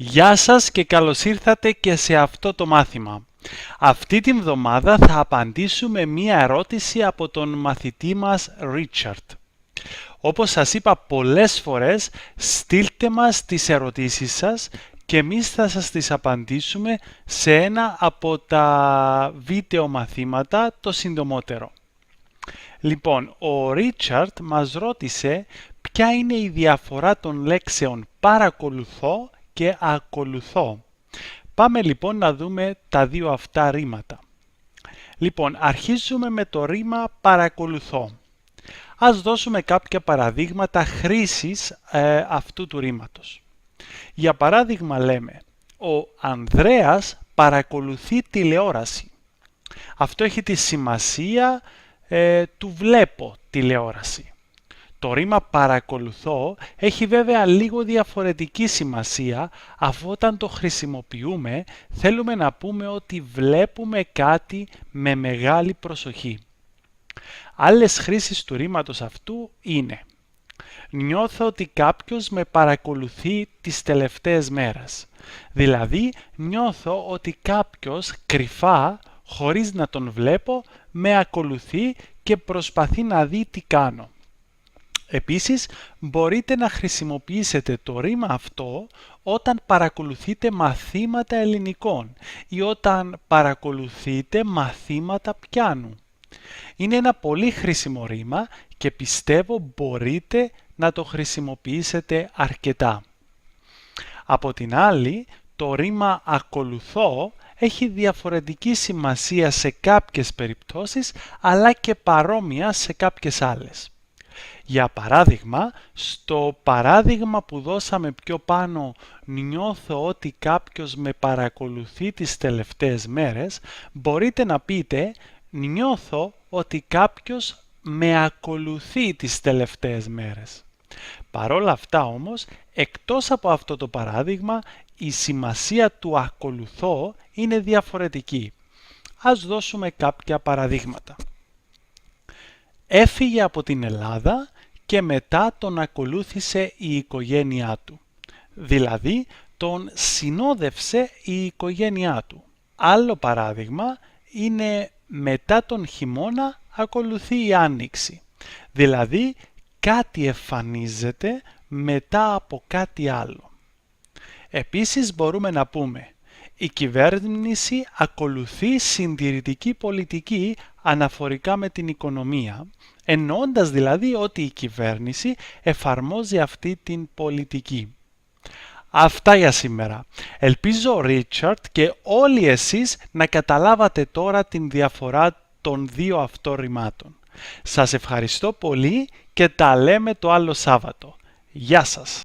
Γεια σας και καλώς ήρθατε και σε αυτό το μάθημα. Αυτή την εβδομάδα θα απαντήσουμε μία ερώτηση από τον μαθητή μας Richard. Όπως σας είπα πολλές φορές, στείλτε μας τις ερωτήσεις σας και εμείς θα σας τις απαντήσουμε σε ένα από τα βίντεο μαθήματα το συντομότερο. Λοιπόν, ο Richard μας ρώτησε ποια είναι η διαφορά των λέξεων παρακολουθώ και ακολουθώ. Πάμε λοιπόν να δούμε τα δύο αυτά ρήματα. Λοιπόν, αρχίζουμε με το ρήμα παρακολουθώ. Ας δώσουμε κάποια παραδείγματα χρήσης αυτού του ρήματος. Για παράδειγμα λέμε, ο Ανδρέας παρακολουθεί τηλεόραση. Αυτό έχει τη σημασία του βλέπω τηλεόραση. Το ρήμα παρακολουθώ έχει βέβαια λίγο διαφορετική σημασία, αφού όταν το χρησιμοποιούμε θέλουμε να πούμε ότι βλέπουμε κάτι με μεγάλη προσοχή. Άλλες χρήσεις του ρήματος αυτού είναι: νιώθω ότι κάποιος με παρακολουθεί τις τελευταίες μέρες. Δηλαδή νιώθω ότι κάποιος κρυφά, χωρίς να τον βλέπω, με ακολουθεί και προσπαθεί να δει τι κάνω. Επίσης, μπορείτε να χρησιμοποιήσετε το ρήμα αυτό όταν παρακολουθείτε μαθήματα ελληνικών ή όταν παρακολουθείτε μαθήματα πιάνου. Είναι ένα πολύ χρήσιμο ρήμα και πιστεύω μπορείτε να το χρησιμοποιήσετε αρκετά. Από την άλλη, το ρήμα ακολουθώ έχει διαφορετική σημασία σε κάποιες περιπτώσεις, αλλά και παρόμοια σε κάποιες άλλες. Για παράδειγμα, στο παράδειγμα που δώσαμε πιο πάνω, νιώθω ότι κάποιος με παρακολουθεί τις τελευταίες μέρες, μπορείτε να πείτε νιώθω ότι κάποιος με ακολουθεί τις τελευταίες μέρες. Παρόλα αυτά όμως, εκτός από αυτό το παράδειγμα, η σημασία του ακολουθώ είναι διαφορετική. Ας δώσουμε κάποια παραδείγματα. Έφυγε από την Ελλάδα και μετά τον ακολούθησε η οικογένειά του. Δηλαδή, τον συνόδευσε η οικογένειά του. Άλλο παράδειγμα είναι μετά τον χειμώνα ακολουθεί η άνοιξη. Δηλαδή, κάτι εμφανίζεται μετά από κάτι άλλο. Επίσης μπορούμε να πούμε η κυβέρνηση ακολουθεί συντηρητική πολιτική αναφορικά με την οικονομία, εννοώντας δηλαδή ότι η κυβέρνηση εφαρμόζει αυτή την πολιτική. Αυτά για σήμερα. Ελπίζω ο Ρίτσαρντ και όλοι εσείς να καταλάβατε τώρα την διαφορά των δύο αυτών ρημάτων. Σας ευχαριστώ πολύ και τα λέμε το άλλο Σάββατο. Γεια σας!